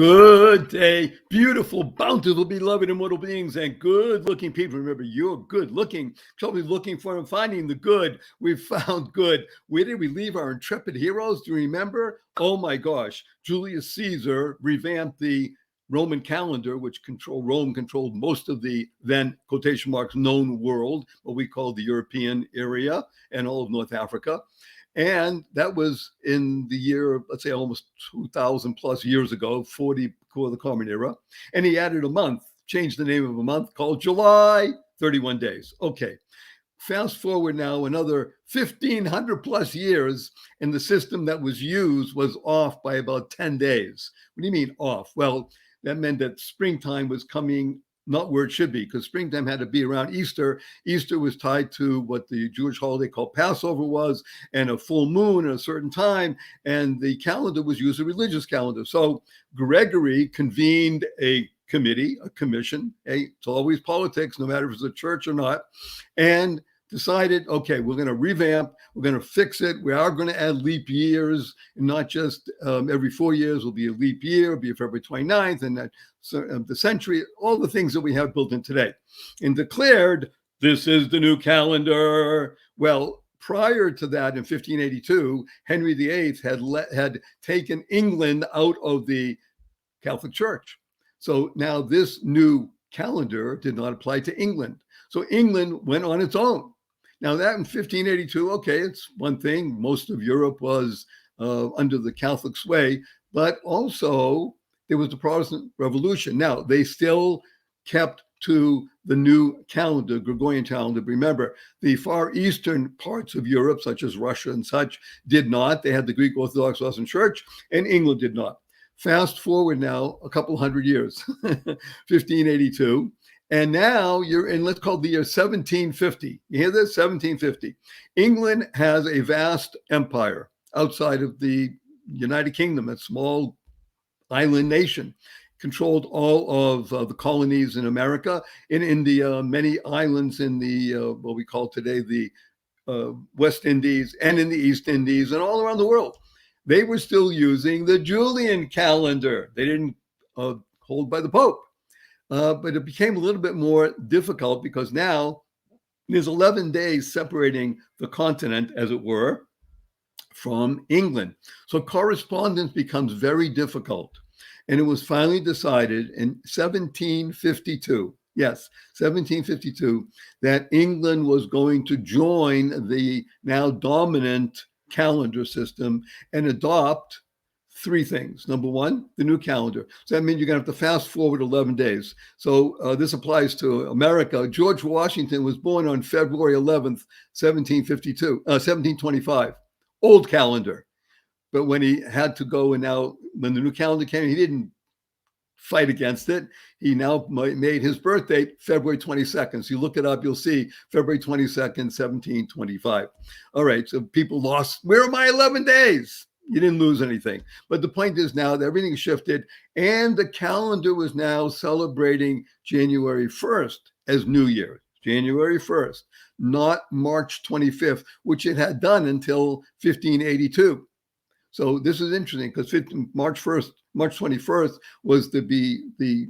Good day, beautiful, bountiful, beloved, immortal beings, and good-looking people. Remember, you're good-looking. Trouble looking for and finding the good. We found good. Where did we leave our intrepid heroes? Do you remember? Oh my gosh, Julius Caesar revamped the Roman calendar, which Rome controlled most of the then quotation marks known world, what we call the European area and all of North Africa. And that was in the year, let's say almost 2000 plus years ago, 40 before the Common Era. And he added a month, changed the name of a month called July, 31 days. Okay. Fast forward now another 1500 plus years, and the system that was used was off by about 10 days. What do you mean off? Well, that meant that springtime was coming not where it should be, because springtime had to be around Easter. Easter was tied to what the Jewish holiday called Passover was, and a full moon at a certain time, and the calendar was used a religious calendar. So Gregory convened a committee, a commission. Hey, it's always politics, no matter if it's a church or not, and decided, okay, we're going to revamp, we're going to fix it. We are going to add leap years, and not just every 4 years will be a leap year, it'll be February 29th, and that the century, all the things that we have built in today, and declared, this is the new calendar. Well, prior to that, in 1582, Henry VIII had taken England out of the Catholic Church. So now this new calendar did not apply to England. So England went on its own. Now that in 1582, okay, it's one thing. Most of Europe was under the Catholic sway, but also there was the Protestant Revolution. Now they still kept to the new calendar, Gregorian calendar. Remember, the far eastern parts of Europe, such as Russia and such, did not. They had the Greek Orthodox Lutheran Church, and England did not. Fast forward now a couple hundred years, 1582. And now you're in, let's call the year 1750. You hear this? 1750. England has a vast empire outside of the United Kingdom, a small island nation, controlled all of the colonies in America, in India, many islands in the, what we call today the West Indies, and in the East Indies, and all around the world. They were still using the Julian calendar. They didn't hold by the Pope. But it became a little bit more difficult because now there's 11 days separating the continent, as it were, from England. So correspondence becomes very difficult. And it was finally decided in 1752, yes, 1752, that England was going to join the now dominant calendar system and adopt three things. Number one, the new calendar. So that means you're going to have to fast forward 11 days. So this applies to America. George Washington was born on February 11th, 1725. Old calendar. But when he had to go, and now when the new calendar came, he didn't fight against it. He now made his birth date February 22nd. So you look it up, you'll see February 22nd, 1725. All right, so people lost, where are my 11 days? You didn't lose anything. But the point is now that everything shifted, and the calendar was now celebrating January 1st as New Year, January 1st, not March 25th, which it had done until 1582. So this is interesting because March 21st was the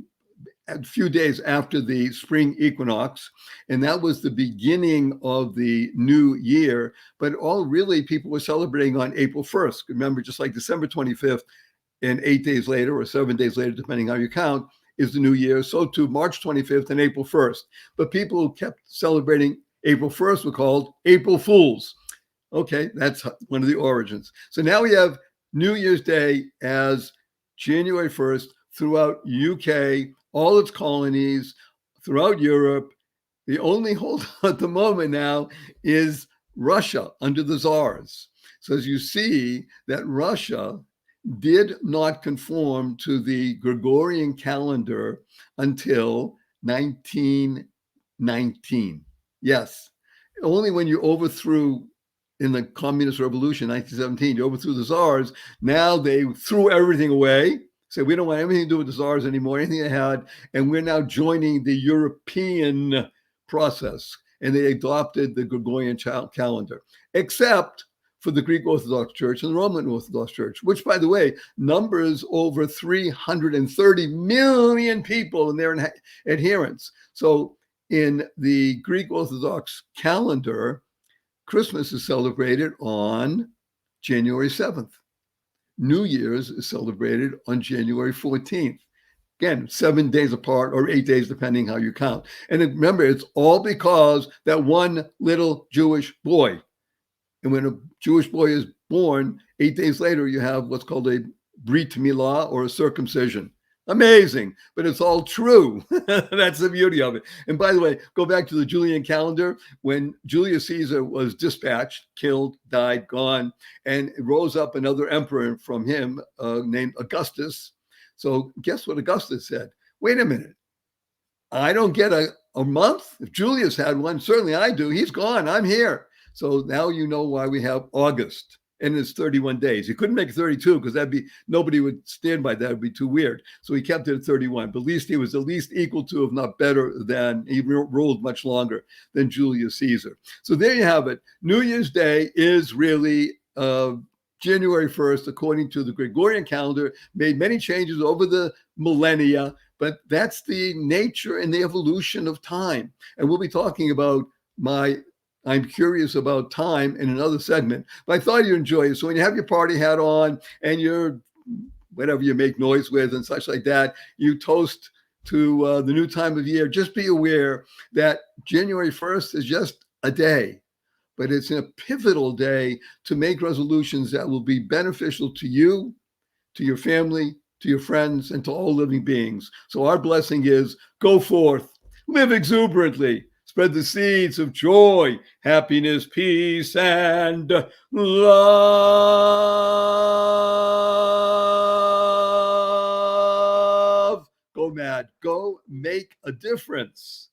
a few days after the spring equinox, and that was the beginning of the new year. But all really people were celebrating on April 1st. Remember, just like December 25th and 8 days later or 7 days later, depending how you count, is the new year. So too March 25th and April 1st. But people who kept celebrating April 1st were called April Fools. Okay, that's one of the origins. So now we have New Year's Day as January 1st throughout UK, all its colonies, throughout Europe. The only holdout at the moment now is Russia under the Tsars. So as you see that Russia did not conform to the Gregorian calendar until 1919. Yes, only when you overthrew in the Communist Revolution, 1917, you overthrew the Tsars. Now they threw everything away. So we don't want anything to do with the Tsars anymore, anything they had. And we're now joining the European process. And they adopted the Gregorian calendar, except for the Greek Orthodox Church and the Roman Orthodox Church, which, by the way, numbers over 330 million people in their adherents. So in the Greek Orthodox calendar, Christmas is celebrated on January 7th. New Year's is celebrated on January 14th. Again, 7 days apart or 8 days, depending how you count. And remember, it's all because that one little Jewish boy. And when a Jewish boy is born, 8 days later, you have what's called a Brit Milah or a circumcision. Amazing, but it's all true. That's the beauty of it. And by the way, go back to the Julian calendar. When Julius Caesar was dispatched, killed, died, gone, and rose up another emperor from him named Augustus. So guess what Augustus said? Wait a minute. I don't get a month? If Julius had one, certainly I do. He's gone. I'm here. So now you know why we have August. And it's 31 days. He couldn't make 32 because nobody would stand by that. It would be too weird. So he kept it at 31. But at least he was at least equal to, if not better than, he ruled much longer than Julius Caesar. So there you have it. New Year's Day is really January 1st, according to the Gregorian calendar, made many changes over the millennia, but that's the nature and the evolution of time. And we'll be talking about I'm curious about time in another segment, but I thought you'd enjoy it. So when you have your party hat on and your whatever you make noise with and such like that, you toast to the new time of year. Just be aware that January 1st is just a day, but it's a pivotal day to make resolutions that will be beneficial to you, to your family, to your friends, and to all living beings. So our blessing is go forth, live exuberantly, spread the seeds of joy, happiness, peace, and love. Go mad. Go make a difference.